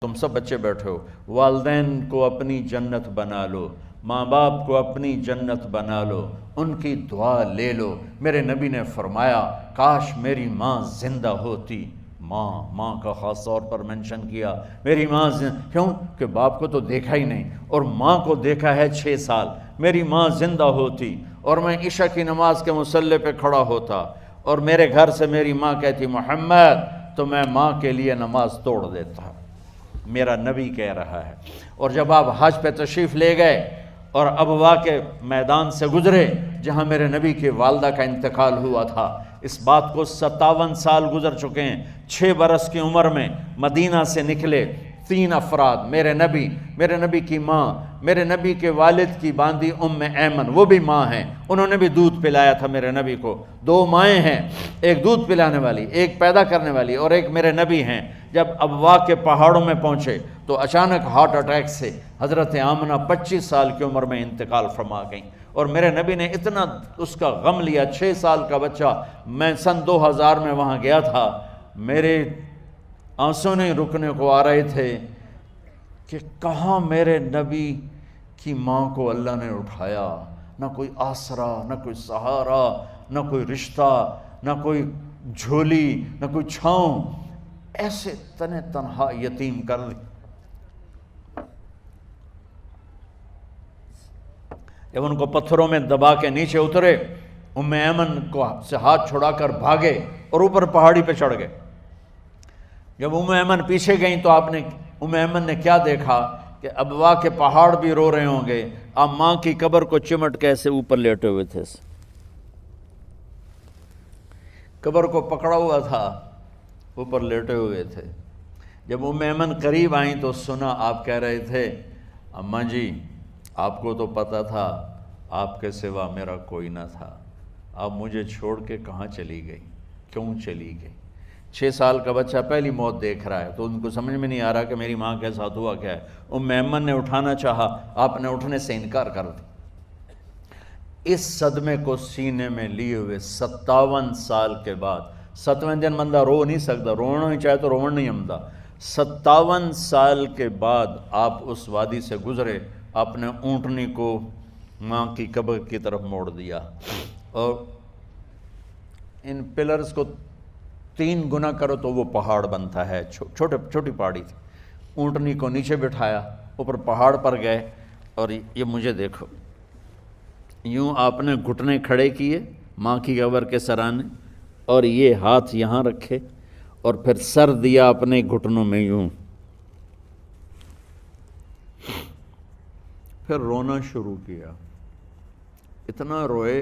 تم سب بچے بیٹھے ہو، والدین کو اپنی جنت بنا لو، ماں باپ کو اپنی جنت بنا لو، ان کی دعا لے لو۔ میرے نبی نے فرمایا کاش میری ماں زندہ ہوتی۔ ماں کا خاص طور پر منشن کیا، میری ماں کیوں کہ باپ کو تو دیکھا ہی نہیں، اور ماں کو دیکھا ہے 6 سال۔ میری ماں زندہ ہوتی اور میں عشاء کی نماز کے مصلی پہ کھڑا ہوتا اور میرے گھر سے میری ماں کہتی محمد، تو میں ماں کے لیے نماز توڑ دیتا۔ میرا نبی کہہ رہا ہے۔ اور جب آپ حج پہ تشریف لے گئے اور ابوا کے میدان سے گزرے جہاں میرے نبی کی والدہ کا انتقال ہوا تھا، اس بات کو 57 سال گزر چکے ہیں۔ 6 برس کی عمر میں مدینہ سے نکلے 3 افراد، میرے نبی کی ماں، میرے نبی کے والد کی باندی ایمن، وہ بھی ماں ہیں، انہوں نے بھی دودھ پلایا تھا میرے نبی کو۔ 2 مائیں ہیں، ایک دودھ پلانے والی، ایک پیدا کرنے والی، اور ایک میرے نبی ہیں۔ جب ابوا کے پہاڑوں میں پہنچے تو اچانک ہارٹ اٹیک سے حضرت آمنہ 25 سال کی عمر میں انتقال فرما گئیں، اور میرے نبی نے اتنا اس کا غم لیا۔ 6 سال کا بچہ، میں سن 2000 میں وہاں گیا تھا، میرے آنسوں نہیں رکنے کو آ رہے تھے کہ کہاں میرے نبی کی ماں کو اللہ نے اٹھایا، نہ کوئی آسرا، نہ کوئی سہارا، نہ کوئی رشتہ، نہ کوئی جھولی، نہ کوئی چھاؤں، ایسے تنہا یتیم کر دی۔ جب ان کو پتھروں میں دبا کے نیچے اترے، ایمن کو سے ہاتھ چھڑا کر بھاگے اور اوپر پہاڑی پہ چڑھ گئے۔ جب ایمن پیچھے گئیں تو ایمن نے کیا دیکھا کہ ابوا کے پہاڑ بھی رو رہے ہوں گے، آپ ماں کی قبر کو چمٹ کے ایسے اوپر لیٹے ہوئے تھے، قبر کو پکڑا ہوا تھا، اوپر لیٹے ہوئے تھے۔ جب ایمن قریب آئیں تو سنا آپ کہہ رہے تھے اماں جی، آپ کو تو پتہ تھا آپ کے سوا میرا کوئی نہ تھا، آپ مجھے چھوڑ کے کہاں چلی گئی، کیوں چلی گئی؟ 6 سال کا بچہ پہلی موت دیکھ رہا ہے تو ان کو سمجھ میں نہیں آ رہا کہ میری ماں کے ساتھ ہوا کیا ہے۔ ایمن نے اٹھانا چاہا، آپ نے اٹھنے سے انکار کر دی۔ اس صدمے کو سینے میں لیے ہوئے 57 سال کے بعد، 7ویں دن بندہ رو نہیں سکتا، رونا ہی چاہے تو رونا نہیں آمدا، 57 سال کے بعد آپ اس وادی سے گزرے، آپ نے اونٹنی کو ماں کی قبر کی طرف موڑ دیا، اور ان پلرز کو 3 گنا کرو تو وہ پہاڑ بنتا ہے، چھوٹی پہاڑی تھی۔ اونٹنی کو نیچے بٹھایا، اوپر پہاڑ پر گئے، اور یہ مجھے دیکھو، یوں آپ نے گھٹنے کھڑے کیے ماں کی قبر کے سرانے، اور یہ ہاتھ یہاں رکھے، اور پھر سر دیا اپنے گھٹنوں میں یوں، پھر رونا شروع کیا۔ اتنا روئے،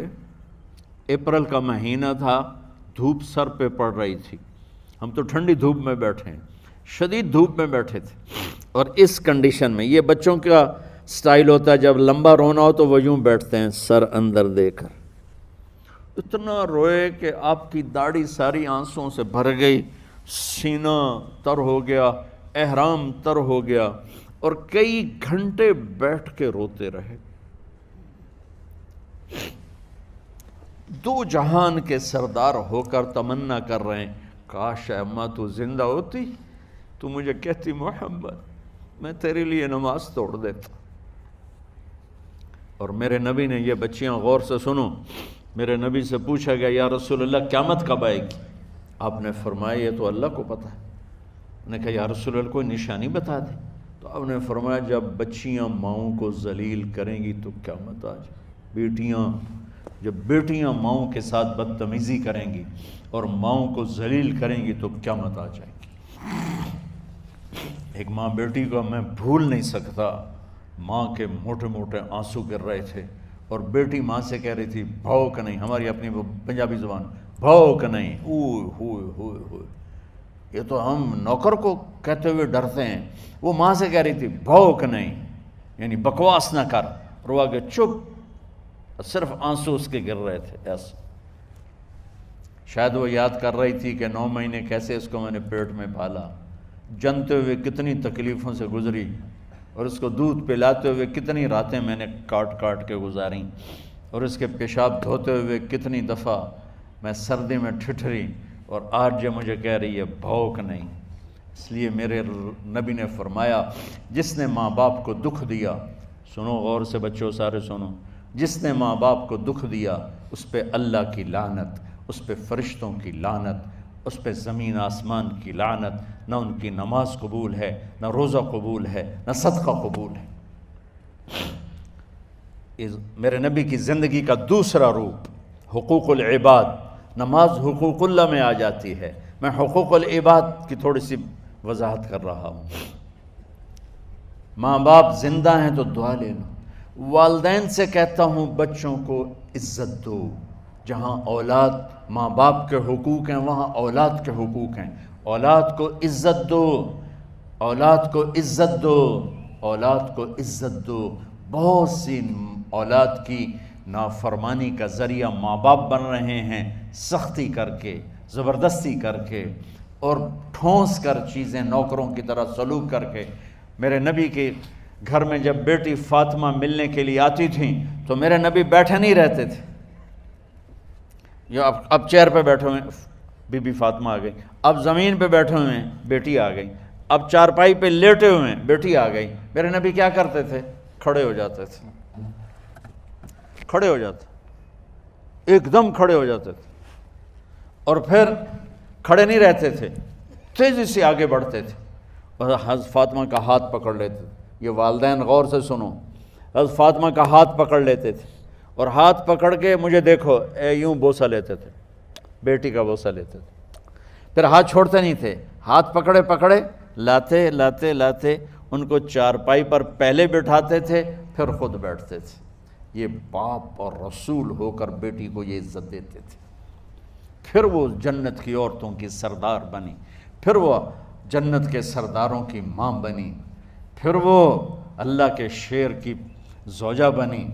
اپریل کا مہینہ تھا، دھوپ سر پہ پڑ رہی تھی، ہم تو ٹھنڈی دھوپ میں بیٹھے ہیں، شدید دھوپ میں بیٹھے تھے، اور اس کنڈیشن میں یہ بچوں کا سٹائل ہوتا ہے، جب لمبا رونا ہو تو وہ یوں بیٹھتے ہیں سر اندر دے کر۔ اتنا روئے کہ آپ کی داڑھی ساری آنسوں سے بھر گئی، سینہ تر ہو گیا، احرام تر ہو گیا، اور کئی گھنٹے بیٹھ کے روتے رہے۔ 2 جہان کے سردار ہو کر تمنا کر رہے ہیں کاش اماں تو زندہ ہوتی، تو مجھے کہتی محمد میں تیرے لیے نماز توڑ دیتا۔ اور میرے نبی نے، یہ بچیاں غور سے سنو، میرے نبی سے پوچھا گیا یا رسول اللہ قیامت کب آئے گی؟ آپ نے فرمایا یہ تو اللہ کو پتہ ہے۔ نے کہا یا رسول اللہ کوئی نشانی بتا دیں، تو آپ نے فرمایا جب بچیاں ماؤں کو ذلیل کریں گی تو قیامت آ جائے۔ جب بیٹیاں ماؤں کے ساتھ بدتمیزی کریں گی اور ماؤں کو ذلیل کریں گی تو قیامت آ جائے گی۔ ایک ماں بیٹی کو میں بھول نہیں سکتا، ماں کے موٹے موٹے آنسو گر رہے تھے، اور بیٹی ماں سے کہہ رہی تھی بھوک نہیں، ہماری اپنی پنجابی زبان، بھوک نہیں، اوہ ہوئے ہوئے ہوئے، یہ تو ہم نوکر کو کہتے ہوئے ڈرتے ہیں، وہ ماں سے کہہ رہی تھی بھوک نہیں، یعنی بکواس نہ کر، رو آگے چپ، صرف آنسو اس کے گر رہے تھے ایسا۔ شاید وہ یاد کر رہی تھی کہ 9 مہینے کیسے اس کو میں نے پیٹ میں پالا، جنتے ہوئے کتنی تکلیفوں سے گزری، اور اس کو دودھ پلاتے ہوئے کتنی راتیں میں نے کاٹ کاٹ کے گزاریں، اور اس کے پیشاب دھوتے ہوئے کتنی دفعہ میں سردی میں ٹھٹھری، اور آج جو مجھے کہہ رہی ہے بھوک نہیں۔ اس لیے میرے نبی نے فرمایا جس نے ماں باپ کو دکھ دیا، سنو غور سے بچوں سارے سنو، جس نے ماں باپ کو دکھ دیا اس پہ اللہ کی لعنت، اس پہ فرشتوں کی لعنت، اس پہ زمین آسمان کی لعنت، نہ ان کی نماز قبول ہے، نہ روزہ قبول ہے، نہ صدقہ قبول ہے۔ میرے نبی کی زندگی کا دوسرا روپ حقوق العباد، نماز حقوق اللہ میں آ جاتی ہے، میں حقوق العباد کی تھوڑی سی وضاحت کر رہا ہوں۔ ماں باپ زندہ ہیں تو دعا لے لو۔ والدین سے کہتا ہوں بچوں کو عزت دو، جہاں اولاد ماں باپ کے حقوق ہیں وہاں اولاد کے حقوق ہیں، اولاد کو عزت دو، اولاد کو عزت دو، اولاد کو عزت دو۔ بہت سی اولاد کی نافرمانی کا ذریعہ ماں باپ بن رہے ہیں، سختی کر کے، زبردستی کر کے اور ٹھونس کر چیزیں نوکروں کی طرح سلوک کر کے۔ میرے نبی کے گھر میں جب بیٹی فاطمہ ملنے کے لیے آتی تھیں تو میرے نبی بیٹھے نہیں رہتے تھے، اب چیئر پہ بیٹھے ہوئے بی بی فاطمہ آ گئی، اب زمین پہ بیٹھے ہوئے ہیں بیٹی آ گئی، اب چارپائی پہ لیٹے ہوئے ہیں بیٹی آ گئی۔ میرے نبی کیا کرتے تھے؟ کھڑے ہو جاتے تھے، کھڑے ہو جاتے، ایک دم کھڑے ہو جاتے تھے، اور پھر کھڑے نہیں رہتے تھے، تیزی سے آگے بڑھتے تھے اور حضرت فاطمہ کا ہاتھ پکڑ لیتے تھے۔ یہ والدین غور سے سنو، حضرت فاطمہ کا ہاتھ پکڑ لیتے تھے اور ہاتھ پکڑ کے مجھے دیکھو یوں بوسہ لیتے تھے، بیٹی کا بوسہ لیتے تھے، پھر ہاتھ چھوڑتے نہیں تھے، ہاتھ پکڑے پکڑے لاتے لاتے لاتے ان کو چارپائی پر پہلے بٹھاتے تھے پھر خود بیٹھتے تھے۔ یہ باپ اور رسول ہو کر بیٹی کو یہ عزت دیتے تھے۔ پھر وہ جنت کی عورتوں کی سردار بنی، پھر وہ جنت کے سرداروں کی ماں بنی، پھر وہ اللہ کے شیر کی زوجہ بنی۔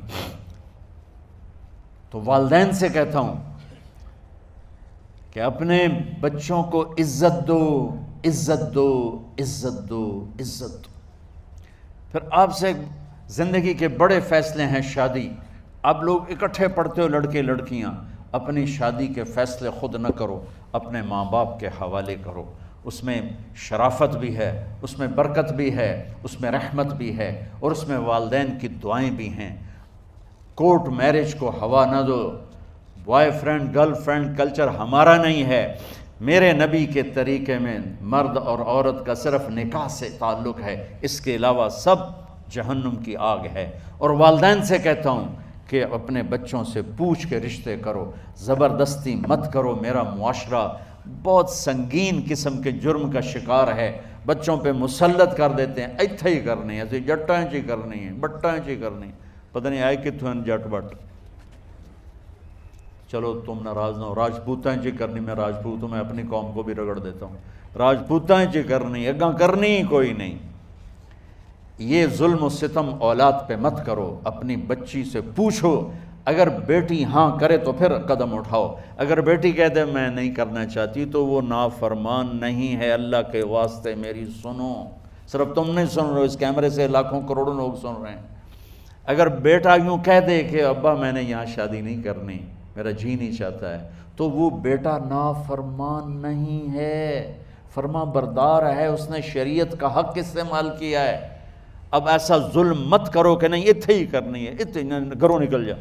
تو والدین سے کہتا ہوں کہ اپنے بچوں کو عزت دو، عزت دو، عزت دو، عزت دو۔ پھر آپ سے زندگی کے بڑے فیصلے ہیں شادی۔ اب لوگ اکٹھے پڑھتے ہو لڑکے لڑکیاں، اپنی شادی کے فیصلے خود نہ کرو، اپنے ماں باپ کے حوالے کرو۔ اس میں شرافت بھی ہے، اس میں برکت بھی ہے، اس میں رحمت بھی ہے، اور اس میں والدین کی دعائیں بھی ہیں۔ کورٹ میرج کو ہوا نہ دو، boyfriend girlfriend culture ہمارا نہیں ہے۔ میرے نبی کے طریقے میں مرد اور عورت کا صرف نکاح سے تعلق ہے، اس کے علاوہ سب جہنم کی آگ ہے۔ اور والدین سے کہتا ہوں کہ اپنے بچوں سے پوچھ کے رشتے کرو، زبردستی مت کرو۔ میرا معاشرہ بہت سنگین قسم کے جرم کا شکار ہے، بچوں پہ مسلط کر دیتے ہیں، ایتھے ہی کرنی ہے، جٹائیں چی کرنی ہے، بٹائیں چی کرنی ہے، پتہ نہیں آئے کتوں جٹ بٹ۔ چلو تم ناراض نہ ہو، راجپوتائیں چی کرنی، میں راجپوت ہوں، میں اپنی قوم کو بھی رگڑ دیتا ہوں، راجپوتائیں چی کرنی، اگاں کرنی ہی کوئی نہیں۔ یہ ظلم و ستم اولاد پہ مت کرو، اپنی بچی سے پوچھو، اگر بیٹی ہاں کرے تو پھر قدم اٹھاؤ، اگر بیٹی کہہ دے میں نہیں کرنا چاہتی تو وہ نافرمان نہیں ہے۔ اللہ کے واسطے میری سنو، صرف تم نہیں سن رہے ہو، اس کیمرے سے لاکھوں کروڑوں لوگ سن رہے ہیں۔ اگر بیٹا یوں کہہ دے کہ ابا میں نے یہاں شادی نہیں کرنی، میرا جی نہیں چاہتا ہے، تو وہ بیٹا نافرمان نہیں ہے، فرما بردار ہے، اس نے شریعت کا حق استعمال کیا ہے۔ اب ایسا ظلم مت کرو کہ نہیں اتھے ہی کرنی ہے، اتھے گھروں نکل جا۔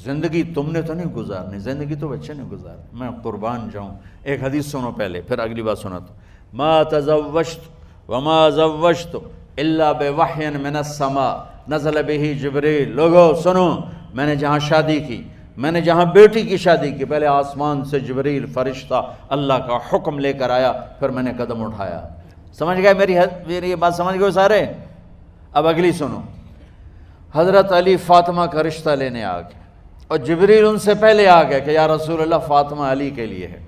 زندگی تم نے تو نہیں گزارنی، زندگی تو بچے نے گزارنی۔ میں قربان جاؤں، ایک حدیث سنو پہلے پھر اگلی بات سناتا ہوں۔ ما تزوجت وما زوجت الا بوحی من السماء نزل به جبریل۔ لوگو سنو، میں نے جہاں شادی کی، میں نے جہاں بیٹی کی شادی کی، پہلے آسمان سے جبریل فرشتہ اللہ کا حکم لے کر آیا، پھر میں نے قدم اٹھایا۔ سمجھ گئے میری یہ بات سمجھ گئے سارے؟ اب اگلی سنو۔ حضرت علی فاطمہ کا رشتہ لینے آ گئے اور جبریل ان سے پہلے آ گئے کہ یا رسول اللہ فاطمہ علی کے لیے ہے۔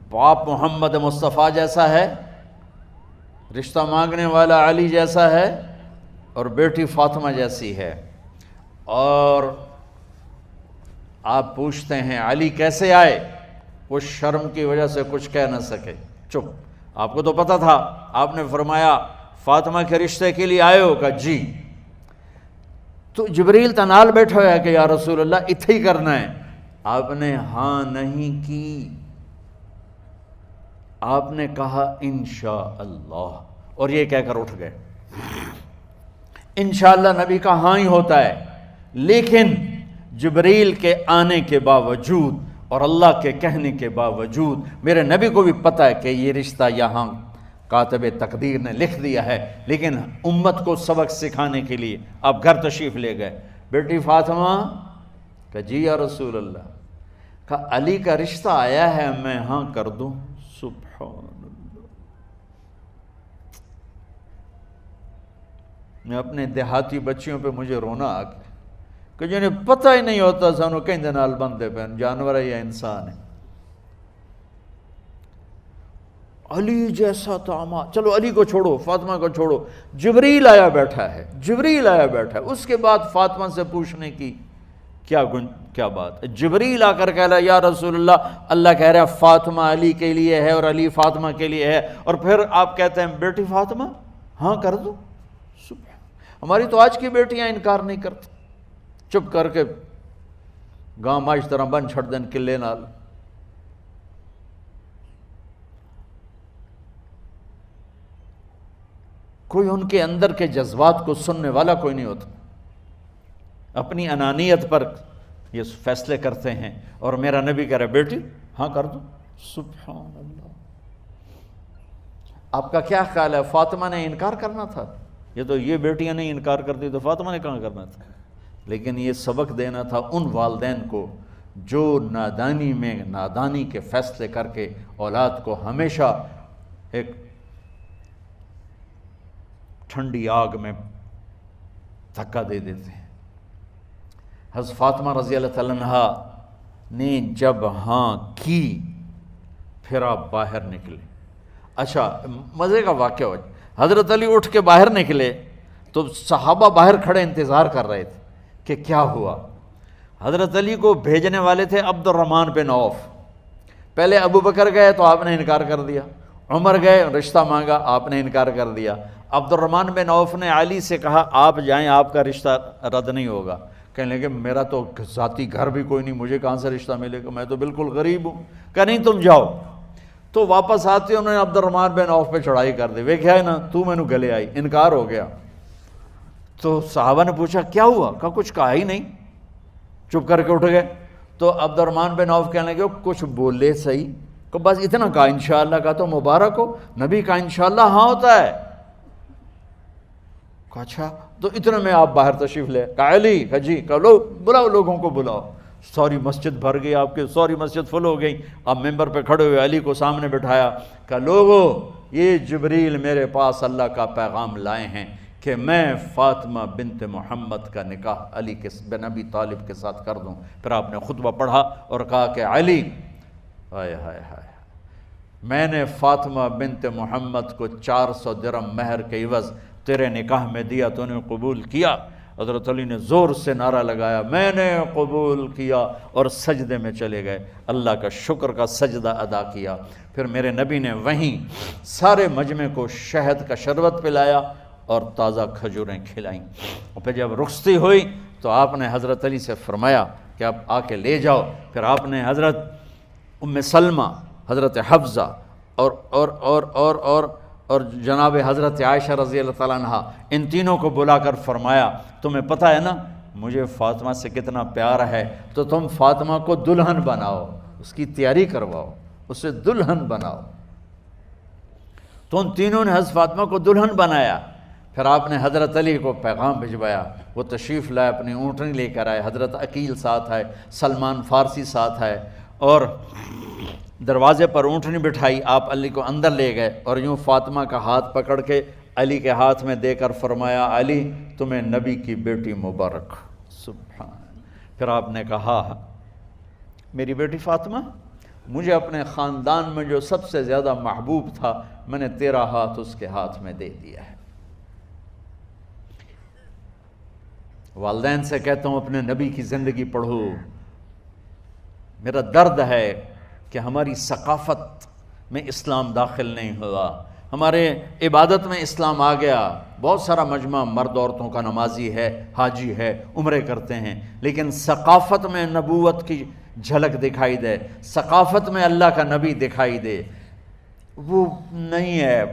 باپ محمد مصطفیٰ جیسا ہے، رشتہ مانگنے والا علی جیسا ہے، اور بیٹی فاطمہ جیسی ہے۔ اور آپ پوچھتے ہیں علی کیسے آئے؟ وہ شرم کی وجہ سے کچھ کہہ نہ سکے، چپ۔ آپ کو تو پتہ تھا، آپ نے فرمایا فاطمہ کے رشتے کے لیے آئے ہو؟ کہا جی۔ تو جبریل تنال بیٹھا ہوا ہے کہ یا رسول اللہ اتھے ہی کرنا ہے۔ آپ نے ہاں نہیں کی، آپ نے کہا انشاءاللہ، اور یہ کہہ کر اٹھ گئے۔ انشاءاللہ نبی کا ہاں ہی ہوتا ہے، لیکن جبریل کے آنے کے باوجود اور اللہ کے کہنے کے باوجود میرے نبی کو بھی پتہ ہے کہ یہ رشتہ یہاں کاتب تقدیر نے لکھ دیا ہے، لیکن امت کو سبق سکھانے کے لیے آپ گھر تشریف لے گئے۔ بیٹی فاطمہ کہ جی یا رسول اللہ، کہا علی کا رشتہ آیا ہے، میں ہاں کر دوں؟ سبحان اللہ۔ میں اپنے دیہاتی بچیوں پہ مجھے رونا آ گیا کہ جنہیں پتہ ہی نہیں ہوتا سانو کہیں دے نال بندے پہ جانور ہے یا انسان ہے۔ علی جیسا داماد، چلو علی کو چھوڑو، فاطمہ کو چھوڑو، جبریل آیا بیٹھا ہے، جبریل آیا بیٹھا ہے۔ اس کے بعد فاطمہ سے پوچھنے کی کیا بات ہے؟ جبریل آ کر کہہ رہا یا رسول اللہ، اللہ کہہ رہا ہے فاطمہ علی کے لیے ہے اور علی فاطمہ کے لیے ہے، اور پھر آپ کہتے ہیں بیٹی فاطمہ ہاں کر دو۔ ہماری تو آج کی بیٹیاں انکار نہیں کرتی، چپ کر کے گاں ماش طرح بن چھڑ دین کلے نال۔ کوئی ان کے اندر کے جذبات کو سننے والا کوئی نہیں ہوتا، اپنی انانیت پر یہ فیصلے کرتے ہیں، اور میرا نبی کہہ رہا ہے بیٹی ہاں کر دو۔ سبحان اللہ۔ آپ کا کیا خیال ہے فاطمہ نے انکار کرنا تھا؟ یہ تو یہ بیٹیاں نہیں انکار کرتی تو فاطمہ نے کہاں کرنا تھا؟ لیکن یہ سبق دینا تھا ان والدین کو جو نادانی میں نادانی کے فیصلے کر کے اولاد کو ہمیشہ ایک ٹھنڈی آگ میں دھکا دے دیتے ہیں۔ حضرت فاطمہ رضی اللہ تعالیٰ عنہا نے جب ہاں کی پھر آپ باہر نکلے۔ اچھا مزے کا واقعہ ہو، حضرت علی اٹھ کے باہر نکلے تو صحابہ باہر کھڑے انتظار کر رہے تھے کہ کیا ہوا۔ حضرت علی کو بھیجنے والے تھے عبد الرحمن بن عوف۔ پہلے ابو بکر گئے تو آپ نے انکار کر دیا، عمر گئے رشتہ مانگا، آپ نے انکار کر دیا۔ عبد الرحمن بن عوف نے علی سے کہا آپ جائیں، آپ کا رشتہ رد نہیں ہوگا۔ کہنے لگے میرا تو ذاتی گھر بھی کوئی نہیں، مجھے کہاں سے رشتہ ملے گا، میں تو بالکل غریب ہوں۔ کہا نہیں تم جاؤ۔ تو واپس آتے انہوں نے عبد الرحمن بن عوف پہ چڑھائی کر دی، وہ کیا ہے نا تو میں نو گلے آئی، انکار ہو گیا۔ تو صحابہ نے پوچھا کیا ہوا؟ کہا کچھ کہا ہی نہیں، چپ کر کے اٹھ گئے۔ تو عبد الرحمن بن عوف کہنے لگے کچھ بولے صحیح، کہ بس اتنا کہا انشاءاللہ کا تو مبارک ہو، نبی کا انشاءاللہ ہاں ہوتا ہے۔ کہا اچھا تو اتنے میں آپ باہر تشریف لے۔ کہا علی، کہا جی، کہا لو بلاؤ، لوگوں کو بلاؤ۔ ساری مسجد بھر گئی، آپ کے ساری مسجد فل ہو گئی۔ آپ ممبر پہ کھڑے ہوئے علی کو سامنے بٹھایا، کہا لوگو یہ جبریل میرے پاس اللہ کا پیغام لائے ہیں کہ میں فاطمہ بنت محمد کا نکاح علی بن ابی طالب کے ساتھ کر دوں۔ پھر آپ نے خطبہ پڑھا اور کہا کہ علی، ہائے ہائے ہائے، میں نے فاطمہ بنت محمد کو 400 درہم مہر کے عوض تیرے نکاح میں دیا، تو نے قبول کیا؟ حضرت علی نے زور سے نعرہ لگایا میں نے قبول کیا، اور سجدے میں چلے گئے، اللہ کا شکر کا سجدہ ادا کیا۔ پھر میرے نبی نے وہیں سارے مجمع کو شہد کا شربت پلایا اور تازہ کھجوریں کھلائیں، اور پھر جب رخصتی ہوئی تو آپ نے حضرت علی سے فرمایا کہ آپ آ کے لے جاؤ۔ پھر آپ نے حضرت ام سلمہ، حضرت حفصہ اور جناب حضرت عائشہ رضی اللہ تعالیٰ عنہ، ان تینوں کو بلا کر فرمایا تمہیں پتہ ہے نا مجھے فاطمہ سے کتنا پیار ہے، تو تم فاطمہ کو دلہن بناؤ، اس کی تیاری کرواؤ، اسے دلہن بناؤ۔ تو ان تینوں نے حضرت فاطمہ کو دلہن بنایا۔ پھر آپ نے حضرت علی کو پیغام بھجوایا، وہ تشریف لائے، اپنی اونٹنی لے کر آئے، حضرت عقیل ساتھ ہے، سلمان فارسی ساتھ ہے، اور دروازے پر اونٹنی بٹھائی، آپ علی کو اندر لے گئے اور یوں فاطمہ کا ہاتھ پکڑ کے علی کے ہاتھ میں دے کر فرمایا علی تمہیں نبی کی بیٹی مبارک۔ سبحان۔ پھر آپ نے کہا میری بیٹی فاطمہ، مجھے اپنے خاندان میں جو سب سے زیادہ محبوب تھا میں نے تیرا ہاتھ اس کے ہاتھ میں دے دیا ہے۔ والدین سے کہتا ہوں اپنے نبی کی زندگی پڑھو۔ میرا درد ہے کہ ہماری ثقافت میں اسلام داخل نہیں ہوا، ہمارے عبادت میں اسلام آ گیا، بہت سارا مجمع مرد عورتوں کا نمازی ہے، حاجی ہے، عمرے کرتے ہیں، لیکن ثقافت میں نبوت کی جھلک دکھائی دے، ثقافت میں اللہ کا نبی دکھائی دے، وہ نہیں ہے۔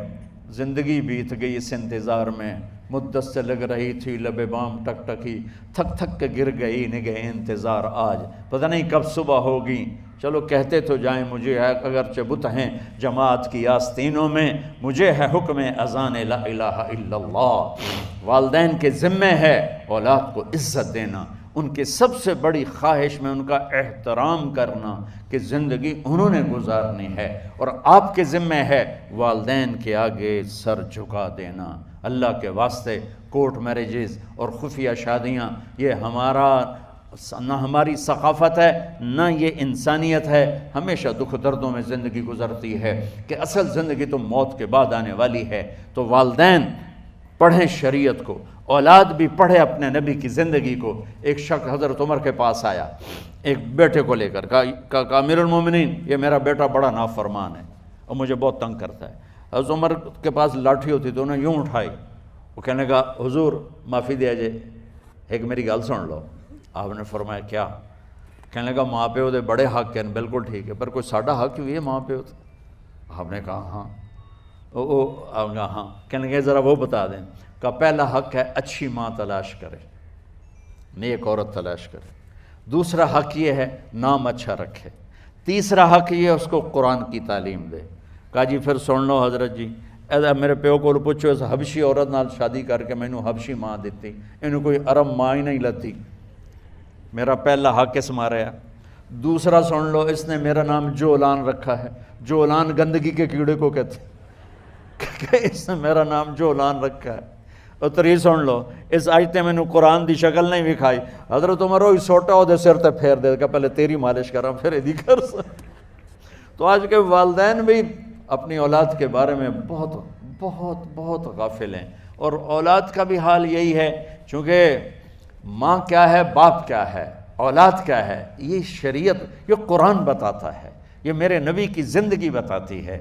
زندگی بیت گئی اس انتظار میں، مدت سے لگ رہی تھی لب بام ٹک ٹکی، تھک تھک کے گر گئی نگہ انتظار آج، پتہ نہیں کب صبح ہوگی۔ چلو کہتے تو جائیں مجھے ہے اگرچہ بت ہیں جماعت کی آستینوں میں، مجھے ہے حکم اذان لا الہ الا اللہ۔ والدین کے ذمہ ہے اولاد کو عزت دینا، ان کے سب سے بڑی خواہش میں ان کا احترام کرنا کہ زندگی انہوں نے گزارنی ہے، اور آپ کے ذمہ ہے والدین کے آگے سر جھکا دینا۔ اللہ کے واسطے کورٹ میرجز اور خفیہ شادیاں یہ نہ ہماری ثقافت ہے نہ یہ انسانیت ہے، ہمیشہ دکھ دردوں میں زندگی گزرتی ہے کہ اصل زندگی تو موت کے بعد آنے والی ہے۔ تو والدین پڑھیں شریعت کو، اولاد بھی پڑھے اپنے نبی کی زندگی کو۔ ایک شخص حضرت عمر کے پاس آیا ایک بیٹے کو لے کر، کہا امیر المومنین یہ میرا بیٹا بڑا نافرمان ہے اور مجھے بہت تنگ کرتا ہے۔ حضرت عمر کے پاس لاٹھی ہوتی تو انہوں نے یوں اٹھائی، وہ کہنے لگا حضور معافی دیا جائے، ایک میری گل سن لو۔ آپ نے فرمایا کیا؟ کہنے لگا ماں پیو دے بڑے حق ہیں، بالکل ٹھیک ہے، پر کوئی ساڈا حق بھی ہے ماں پیو تے؟ آپ نے کہا ہاں۔ آپ نے کہا ہاں۔ کہنے لگے ذرا وہ بتا دیں۔ کہا پہلا حق ہے اچھی ماں تلاش کرے، نیک عورت تلاش کرے۔ دوسرا حق یہ ہے نام اچھا رکھے۔ تیسرا حق یہ ہے اس کو قرآن کی تعلیم دے۔ کہا جی پھر سن لو حضرت جی، میرے پیو کو پوچھو اس حبشی عورت نال شادی کر کے مینوں حبشی ماں دیتی، انہوں کوئی عرب ماں ہی نہیں لتی، میرا پہلا حق اس مارا ہے۔ دوسرا سن لو، اس نے میرا نام جولان رکھا ہے، جولان گندگی کے کیڑے کو کہتے کہ اس نے میرا نام جولان رکھا ہے۔ اور تری سن لو، اس آج تے مینوں قرآن دی شکل نہیں وکھائی، حضرت عمر ہوئی سوٹا ہو دے سر تے پھیر دے کہ پہلے تیری مالش کراں پھر ایدی کر سکتے۔ تو آج کے والدین بھی اپنی اولاد کے بارے میں بہت بہت بہت غافل ہیں، اور اولاد کا بھی حال یہی ہے، چونکہ ماں کیا ہے، باپ کیا ہے، اولاد کیا ہے، یہ شریعت، یہ قرآن بتاتا ہے، یہ میرے نبی کی زندگی بتاتی ہے۔